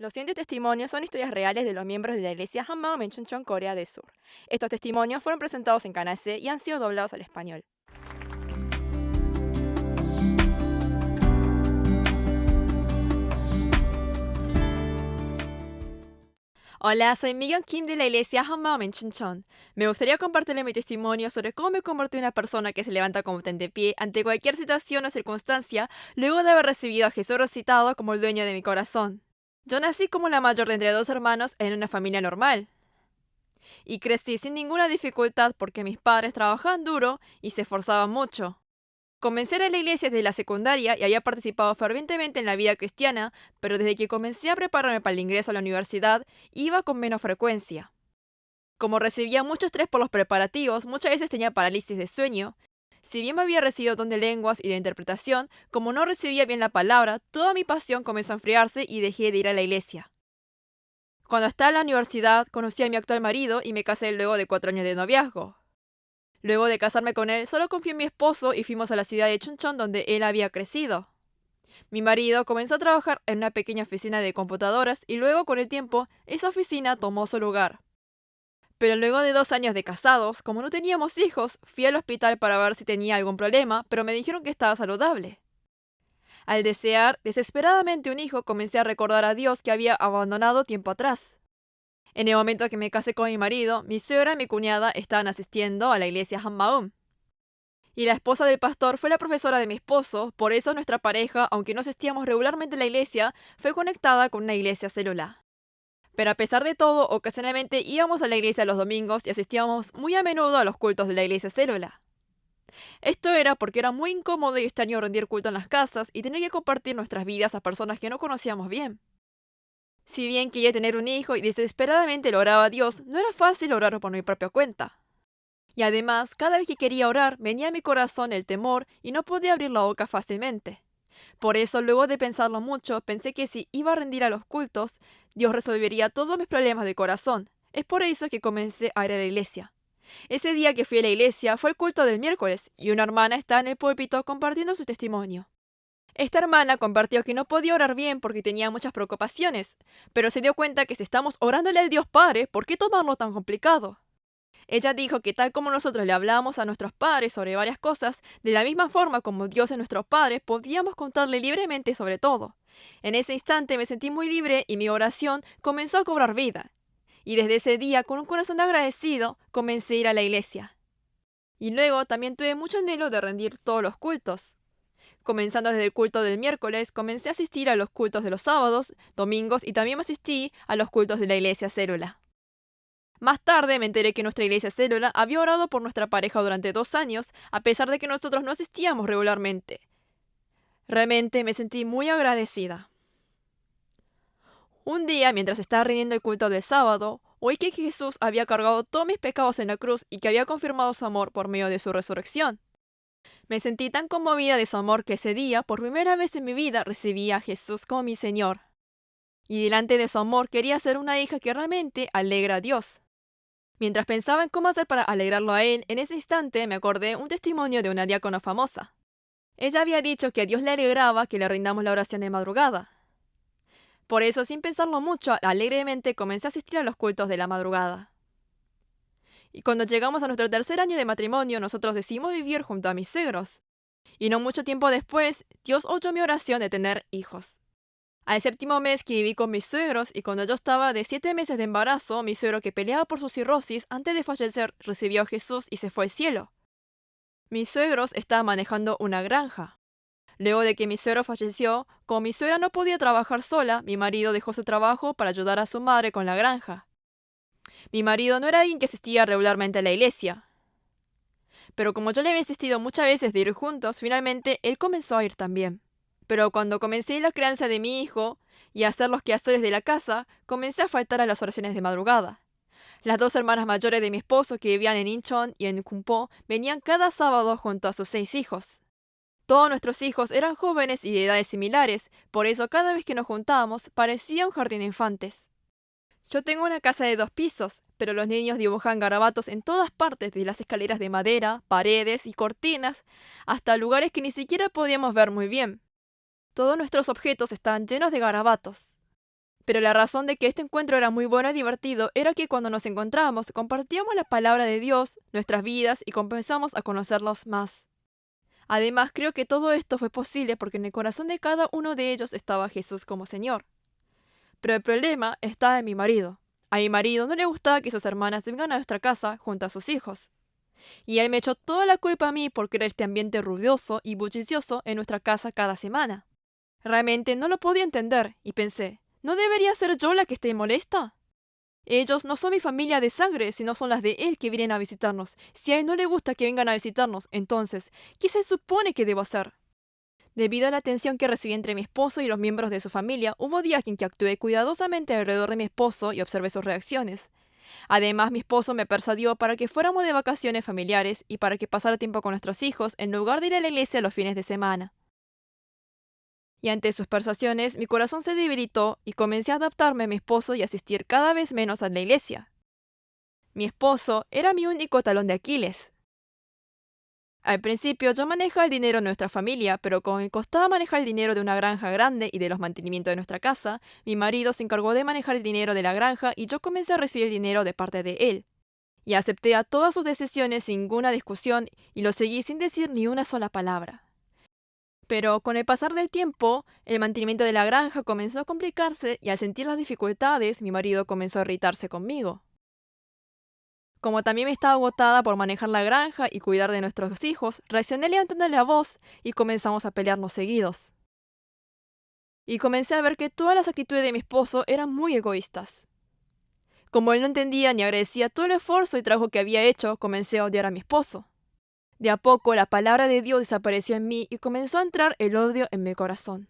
Los siguientes testimonios son historias reales de los miembros de la iglesia Hammam en Chuncheon, Corea del Sur. Estos testimonios fueron presentados en Canal C y han sido doblados al español. Hola, soy Migyeon Kim de la iglesia Hammam en Chuncheon. Me gustaría compartirle mi testimonio sobre cómo me convertí en una persona que se levanta como tentepié ante cualquier situación o circunstancia luego de haber recibido a Jesús resucitado como el dueño de mi corazón. Yo nací como la mayor de entre dos hermanos en una familia normal. Y crecí sin ninguna dificultad porque mis padres trabajaban duro y se esforzaban mucho. Comencé a ir a la iglesia desde la secundaria y había participado fervientemente en la vida cristiana, pero desde que comencé a prepararme para el ingreso a la universidad, iba con menos frecuencia. Como recibía mucho estrés por los preparativos, muchas veces tenía parálisis de sueño. Si bien me había recibido don de lenguas y de interpretación, como no recibía bien la palabra, toda mi pasión comenzó a enfriarse y dejé de ir a la iglesia. Cuando estaba en la universidad, conocí a mi actual marido y me casé luego de 4 años de noviazgo. Luego de casarme con él, solo confié en mi esposo y fuimos a la ciudad de Chuncheon donde él había crecido. Mi marido comenzó a trabajar en una pequeña oficina de computadoras y luego con el tiempo, esa oficina tomó su lugar. Pero luego de 2 años de casados, como no teníamos hijos, fui al hospital para ver si tenía algún problema, pero me dijeron que estaba saludable. Al desear desesperadamente un hijo, comencé a recordar a Dios que había abandonado tiempo atrás. En el momento que me casé con mi marido, mi suegra y mi cuñada estaban asistiendo a la iglesia Hammaum. Y la esposa del pastor fue la profesora de mi esposo, por eso nuestra pareja, aunque no asistíamos regularmente a la iglesia, fue conectada con una iglesia celular. Pero a pesar de todo, ocasionalmente íbamos a la iglesia los domingos y asistíamos muy a menudo a los cultos de la iglesia célula. Esto era porque era muy incómodo y extraño rendir culto en las casas y tener que compartir nuestras vidas a personas que no conocíamos bien. Si bien quería tener un hijo y desesperadamente lo oraba a Dios, no era fácil orarlo por mi propia cuenta. Y además, cada vez que quería orar, venía a mi corazón el temor y no podía abrir la boca fácilmente. Por eso, luego de pensarlo mucho, pensé que si iba a rendir a los cultos, Dios resolvería todos mis problemas de corazón. Es por eso que comencé a ir a la iglesia. Ese día que fui a la iglesia fue el culto del miércoles y una hermana estaba en el púlpito compartiendo su testimonio. Esta hermana compartió que no podía orar bien porque tenía muchas preocupaciones, pero se dio cuenta que si estamos orándole al Dios Padre, ¿por qué tomarlo tan complicado? Ella dijo que tal como nosotros le hablábamos a nuestros padres sobre varias cosas, de la misma forma como Dios es nuestro Padre, podíamos contarle libremente sobre todo. En ese instante me sentí muy libre y mi oración comenzó a cobrar vida. Y desde ese día, con un corazón agradecido, comencé a ir a la iglesia. Y luego también tuve mucho anhelo de rendir todos los cultos. Comenzando desde el culto del miércoles, comencé a asistir a los cultos de los sábados, domingos y también asistí a los cultos de la iglesia célula. Más tarde me enteré que nuestra iglesia célula había orado por nuestra pareja durante 2 años, a pesar de que nosotros no asistíamos regularmente. Realmente me sentí muy agradecida. Un día, mientras estaba rindiendo el culto del sábado, oí que Jesús había cargado todos mis pecados en la cruz y que había confirmado su amor por medio de su resurrección. Me sentí tan conmovida de su amor que ese día, por primera vez en mi vida, recibí a Jesús como mi Señor. Y delante de su amor quería ser una hija que realmente alegra a Dios. Mientras pensaba en cómo hacer para alegrarlo a él, en ese instante me acordé un testimonio de una diácona famosa. Ella había dicho que a Dios le alegraba que le rindamos la oración de madrugada. Por eso, sin pensarlo mucho, alegremente comencé a asistir a los cultos de la madrugada. Y cuando llegamos a nuestro tercer año de matrimonio, nosotros decidimos vivir junto a mis suegros. Y no mucho tiempo después, Dios oyó mi oración de tener hijos. Al séptimo mes que viví con mis suegros y cuando yo estaba de 7 meses de embarazo, mi suegro que peleaba por su cirrosis, antes de fallecer, recibió a Jesús y se fue al cielo. Mis suegros estaban manejando una granja. Luego de que mi suegro falleció, como mi suegra no podía trabajar sola, mi marido dejó su trabajo para ayudar a su madre con la granja. Mi marido no era alguien que asistía regularmente a la iglesia, pero como yo le había insistido muchas veces de ir juntos, finalmente él comenzó a ir también. Pero cuando comencé la crianza de mi hijo y a hacer los quehaceres de la casa, comencé a faltar a las oraciones de madrugada. Las dos hermanas mayores de mi esposo que vivían en Incheon y en Kumpo venían cada sábado junto a sus 6 hijos. Todos nuestros hijos eran jóvenes y de edades similares, por eso cada vez que nos juntábamos parecía un jardín de infantes. Yo tengo una casa de 2 pisos, pero los niños dibujan garabatos en todas partes, de las escaleras de madera, paredes y cortinas, hasta lugares que ni siquiera podíamos ver muy bien. Todos nuestros objetos estaban llenos de garabatos. Pero la razón de que este encuentro era muy bueno y divertido era que cuando nos encontrábamos compartíamos la palabra de Dios, nuestras vidas y comenzamos a conocerlos más. Además, creo que todo esto fue posible porque en el corazón de cada uno de ellos estaba Jesús como Señor. Pero el problema estaba en mi marido. A mi marido no le gustaba que sus hermanas vengan a nuestra casa junto a sus hijos. Y él me echó toda la culpa a mí por crear este ambiente ruidoso y bullicioso en nuestra casa cada semana. Realmente no lo podía entender y pensé, ¿no debería ser yo la que esté molesta? Ellos no son mi familia de sangre, sino son las de él que vienen a visitarnos. Si a él no le gusta que vengan a visitarnos, entonces, ¿qué se supone que debo hacer? Debido a la atención que recibí entre mi esposo y los miembros de su familia, hubo días en que actué cuidadosamente alrededor de mi esposo y observé sus reacciones. Además, mi esposo me persuadió para que fuéramos de vacaciones familiares y para que pasara tiempo con nuestros hijos en lugar de ir a la iglesia los fines de semana. Y ante sus persuasiones, mi corazón se debilitó y comencé a adaptarme a mi esposo y asistir cada vez menos a la iglesia. Mi esposo era mi único talón de Aquiles. Al principio yo manejaba el dinero de nuestra familia, pero como me costaba manejar el dinero de una granja grande y de los mantenimientos de nuestra casa, mi marido se encargó de manejar el dinero de la granja y yo comencé a recibir dinero de parte de él. Y acepté a todas sus decisiones sin ninguna discusión y lo seguí sin decir ni una sola palabra. Pero con el pasar del tiempo, el mantenimiento de la granja comenzó a complicarse y al sentir las dificultades, mi marido comenzó a irritarse conmigo. Como también me estaba agotada por manejar la granja y cuidar de nuestros hijos, reaccioné levantándole la voz y comenzamos a pelearnos seguidos. Y comencé a ver que todas las actitudes de mi esposo eran muy egoístas. Como él no entendía ni agradecía todo el esfuerzo y trabajo que había hecho, comencé a odiar a mi esposo. De a poco la palabra de Dios desapareció en mí y comenzó a entrar el odio en mi corazón.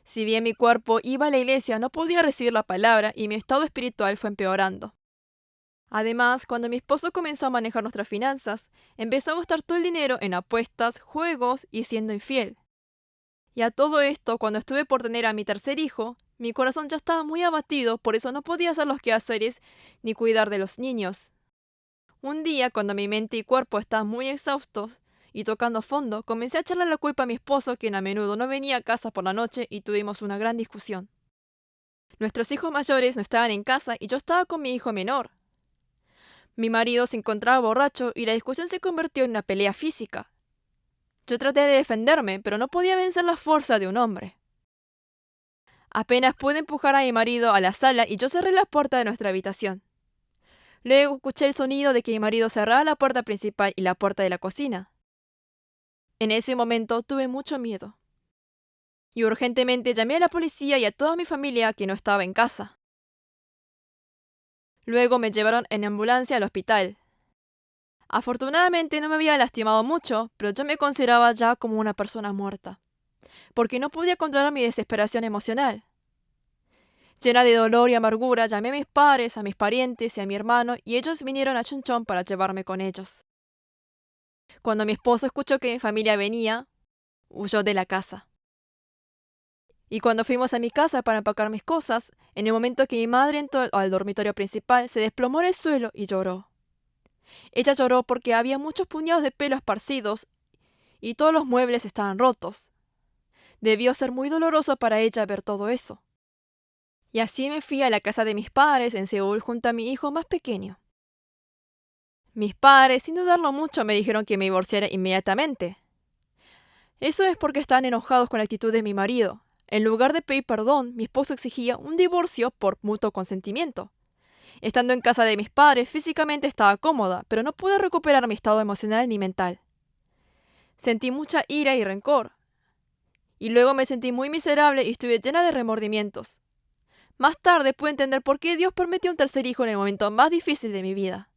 Si bien mi cuerpo iba a la iglesia, no podía recibir la palabra y mi estado espiritual fue empeorando. Además, cuando mi esposo comenzó a manejar nuestras finanzas, empezó a gastar todo el dinero en apuestas, juegos y siendo infiel. Y a todo esto, cuando estuve por tener a mi tercer hijo, mi corazón ya estaba muy abatido, por eso no podía hacer los quehaceres ni cuidar de los niños. Un día, cuando mi mente y cuerpo estaban muy exhaustos y tocando fondo, comencé a echarle la culpa a mi esposo, quien a menudo no venía a casa por la noche y tuvimos una gran discusión. Nuestros hijos mayores no estaban en casa y yo estaba con mi hijo menor. Mi marido se encontraba borracho y la discusión se convirtió en una pelea física. Yo traté de defenderme, pero no podía vencer la fuerza de un hombre. Apenas pude empujar a mi marido a la sala y yo cerré la puerta de nuestra habitación. Luego escuché el sonido de que mi marido cerraba la puerta principal y la puerta de la cocina. En ese momento tuve mucho miedo. Y urgentemente llamé a la policía y a toda mi familia que no estaba en casa. Luego me llevaron en ambulancia al hospital. Afortunadamente no me había lastimado mucho, pero yo me consideraba ya como una persona muerta, porque no podía controlar mi desesperación emocional. Llena de dolor y amargura, llamé a mis padres, a mis parientes y a mi hermano, y ellos vinieron a Chunchon para llevarme con ellos. Cuando mi esposo escuchó que mi familia venía, huyó de la casa. Y cuando fuimos a mi casa para empacar mis cosas, en el momento que mi madre entró al dormitorio principal, se desplomó en el suelo y lloró. Ella lloró porque había muchos puñados de pelo esparcidos y todos los muebles estaban rotos. Debió ser muy doloroso para ella ver todo eso. Y así me fui a la casa de mis padres en Seúl junto a mi hijo más pequeño. Mis padres, sin dudarlo mucho, me dijeron que me divorciara inmediatamente. Eso es porque estaban enojados con la actitud de mi marido. En lugar de pedir perdón, mi esposo exigía un divorcio por mutuo consentimiento. Estando en casa de mis padres, físicamente estaba cómoda, pero no pude recuperar mi estado emocional ni mental. Sentí mucha ira y rencor. Y luego me sentí muy miserable y estuve llena de remordimientos. Más tarde pude entender por qué Dios permitió un tercer hijo en el momento más difícil de mi vida.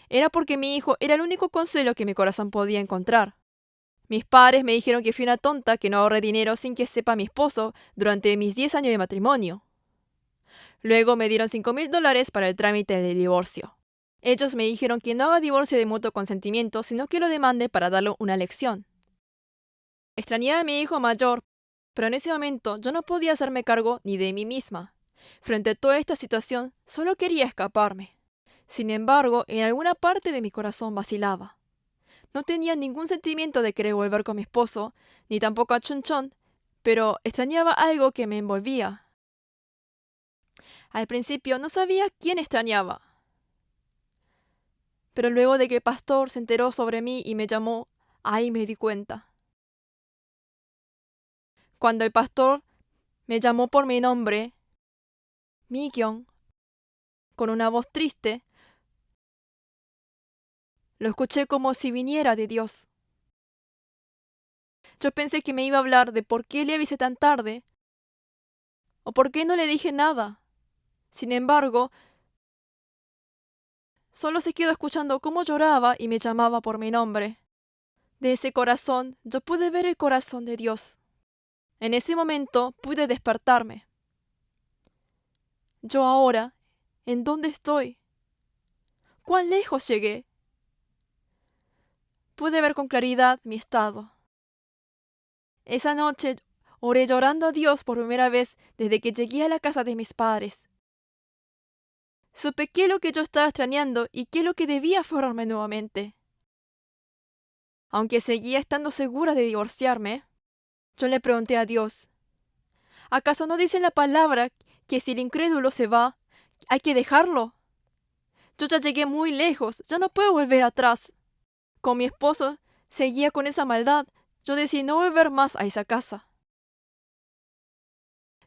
Era porque mi hijo era el único consuelo que mi corazón podía encontrar. Mis padres me dijeron que fui una tonta que no ahorré dinero sin que sepa mi esposo durante mis 10 años de matrimonio. Luego me dieron $5,000 para el trámite del divorcio. Ellos me dijeron que no haga divorcio de mutuo consentimiento, sino que lo demande para darle una lección. Extrañé a mi hijo mayor, pero en ese momento yo no podía hacerme cargo ni de mí misma. Frente a toda esta situación, solo quería escaparme. Sin embargo, en alguna parte de mi corazón vacilaba. No tenía ningún sentimiento de querer volver con mi esposo, ni tampoco a Chunchon, pero extrañaba algo que me envolvía. Al principio no sabía quién extrañaba, pero luego de que el pastor se enteró sobre mí y me llamó, ahí me di cuenta. Cuando el pastor me llamó por mi nombre, Mi-kyung, con una voz triste, lo escuché como si viniera de Dios. Yo pensé que me iba a hablar de por qué le avisé tan tarde o por qué no le dije nada. Sin embargo, solo se quedó escuchando cómo lloraba y me llamaba por mi nombre. De ese corazón yo pude ver el corazón de Dios. En ese momento pude despertarme. Yo ahora, ¿en dónde estoy? ¿Cuán lejos llegué? Pude ver con claridad mi estado. Esa noche oré llorando a Dios por primera vez desde que llegué a la casa de mis padres. Supe qué es lo que yo estaba extrañando y qué es lo que debía aferrarme nuevamente. Aunque seguía estando segura de divorciarme, yo le pregunté a Dios, ¿acaso no dice en la palabra que si el incrédulo se va, hay que dejarlo? Yo ya llegué muy lejos, ya no puedo volver atrás. Con mi esposo seguía con esa maldad, yo decidí no volver más a esa casa.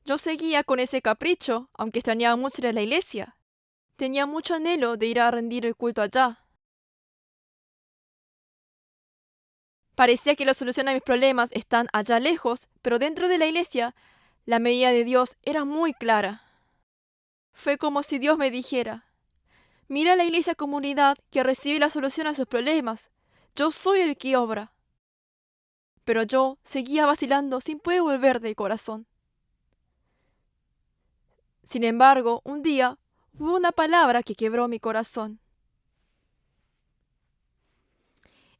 Yo seguía con ese capricho, aunque extrañaba mucho ir a la iglesia. Tenía mucho anhelo de ir a rendir el culto allá. Parecía que la solución a mis problemas están allá lejos, pero dentro de la iglesia, la medida de Dios era muy clara. Fue como si Dios me dijera, mira la iglesia comunidad que recibe la solución a sus problemas. Yo soy el que obra. Pero yo seguía vacilando sin poder volver del corazón. Sin embargo, un día hubo una palabra que quebró mi corazón.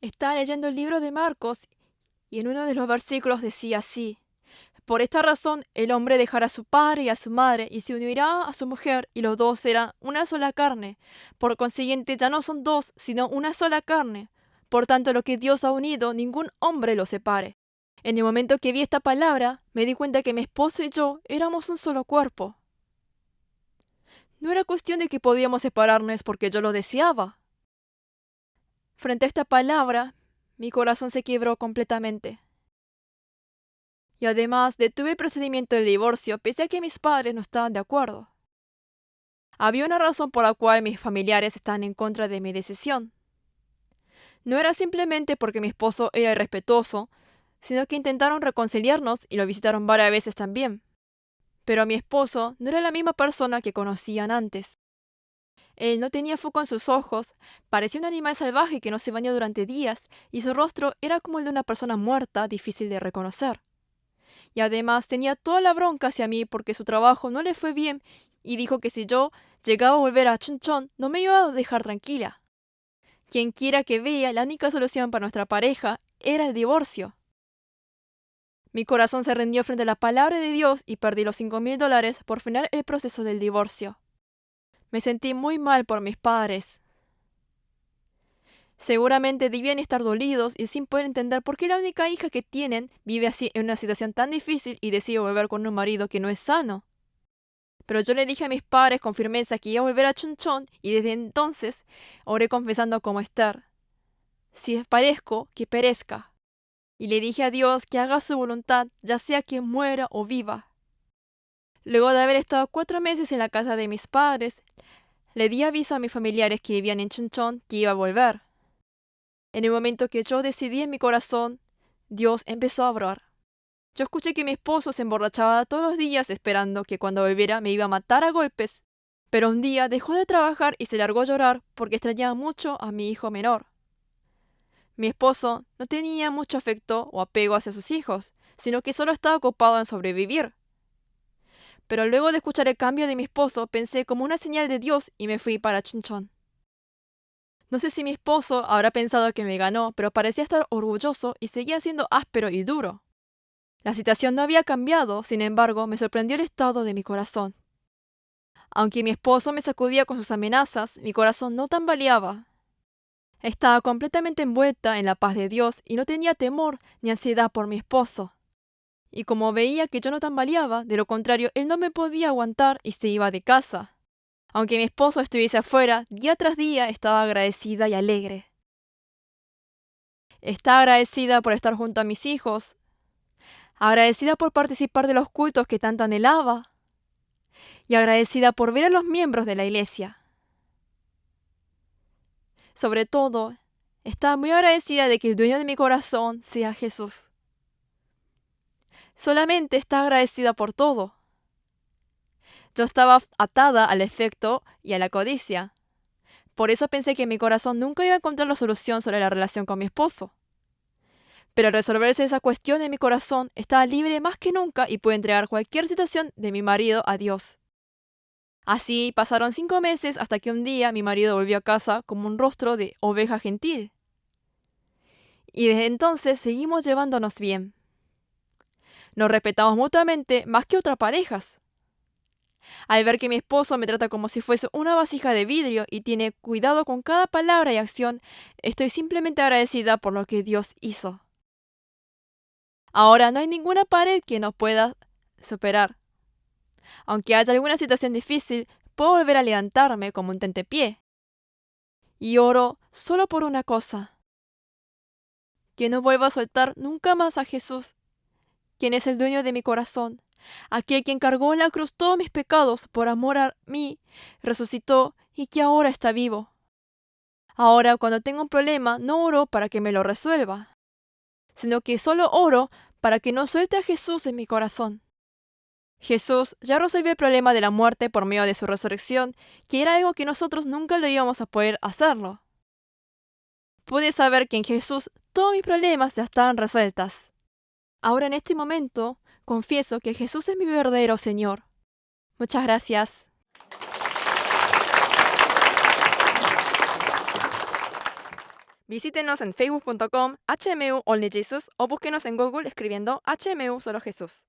Estaba leyendo el libro de Marcos y en uno de los versículos decía así: por esta razón el hombre dejará a su padre y a su madre y se unirá a su mujer y los dos serán una sola carne. Por consiguiente ya no son dos, sino una sola carne. Por tanto lo que Dios ha unido, ningún hombre lo separe. En el momento que vi esta palabra, me di cuenta que mi esposo y yo éramos un solo cuerpo. No era cuestión de que podíamos separarnos porque yo lo deseaba. Frente a esta palabra, mi corazón se quebró completamente. Y además detuve el procedimiento del divorcio pese a que mis padres no estaban de acuerdo. Había una razón por la cual mis familiares estaban en contra de mi decisión. No era simplemente porque mi esposo era irrespetuoso, sino que intentaron reconciliarnos y lo visitaron varias veces también. Pero mi esposo no era la misma persona que conocían antes. Él no tenía foco en sus ojos, parecía un animal salvaje que no se bañó durante días, y su rostro era como el de una persona muerta, difícil de reconocer. Y además tenía toda la bronca hacia mí porque su trabajo no le fue bien y dijo que si yo llegaba a volver a Chuncheon no me iba a dejar tranquila. Quien quiera que vea, la única solución para nuestra pareja era el divorcio. Mi corazón se rindió frente a la palabra de Dios y perdí los $5,000 por frenar el proceso del divorcio. Me sentí muy mal por mis padres. Seguramente debían estar dolidos y sin poder entender por qué la única hija que tienen vive así en una situación tan difícil y decide volver con un marido que no es sano. Pero yo le dije a mis padres con firmeza que iba a volver a Chuncheon y desde entonces oré confesando como Esther: si parezco, que perezca. Y le dije a Dios que haga su voluntad, ya sea que muera o viva. Luego de haber estado 4 meses en la casa de mis padres, le di aviso a mis familiares que vivían en Chuncheon que iba a volver. En el momento que yo decidí en mi corazón, Dios empezó a obrar. Yo escuché que mi esposo se emborrachaba todos los días esperando que cuando volviera me iba a matar a golpes, pero un día dejó de trabajar y se largó a llorar porque extrañaba mucho a mi hijo menor. Mi esposo no tenía mucho afecto o apego hacia sus hijos, sino que solo estaba ocupado en sobrevivir. Pero luego de escuchar el cambio de mi esposo, pensé como una señal de Dios y me fui para Chuncheon. No sé si mi esposo habrá pensado que me ganó, pero parecía estar orgulloso y seguía siendo áspero y duro. La situación no había cambiado, sin embargo, me sorprendió el estado de mi corazón. Aunque mi esposo me sacudía con sus amenazas, mi corazón no tambaleaba. Estaba completamente envuelta en la paz de Dios y no tenía temor ni ansiedad por mi esposo. Y como veía que yo no tambaleaba, de lo contrario, él no me podía aguantar y se iba de casa. Aunque mi esposo estuviese afuera, día tras día estaba agradecida y alegre. Estaba agradecida por estar junto a mis hijos, agradecida por participar de los cultos que tanto anhelaba, y agradecida por ver a los miembros de la iglesia. Sobre todo, estaba muy agradecida de que el dueño de mi corazón sea Jesús. Solamente estaba agradecida por todo. Yo estaba atada al efecto y a la codicia. Por eso pensé que mi corazón nunca iba a encontrar la solución sobre la relación con mi esposo. Pero al resolverse esa cuestión en mi corazón, estaba libre más que nunca y pude entregar cualquier situación de mi marido a Dios. Así pasaron 5 meses hasta que un día mi marido volvió a casa como un rostro de oveja gentil. Y desde entonces seguimos llevándonos bien. Nos respetamos mutuamente más que otras parejas. Al ver que mi esposo me trata como si fuese una vasija de vidrio y tiene cuidado con cada palabra y acción, estoy simplemente agradecida por lo que Dios hizo. Ahora no hay ninguna pared que nos pueda superar. Aunque haya alguna situación difícil, puedo volver a levantarme como un tentepié. Y oro solo por una cosa: que no vuelva a soltar nunca más a Jesús, quien es el dueño de mi corazón, aquel quien cargó en la cruz todos mis pecados por amor a mí, resucitó y que ahora está vivo. Ahora, cuando tengo un problema, no oro para que me lo resuelva, sino que solo oro para que no suelte a Jesús en mi corazón. Jesús ya resolvió el problema de la muerte por medio de su resurrección, que era algo que nosotros nunca lo íbamos a poder hacerlo. Pude saber que en Jesús todos mis problemas ya estaban resueltas. Ahora en este momento, confieso que Jesús es mi verdadero Señor. Muchas gracias. Visítenos en facebook.com HMU Only Jesus o búsquenos en Google escribiendo HMU Solo Jesús.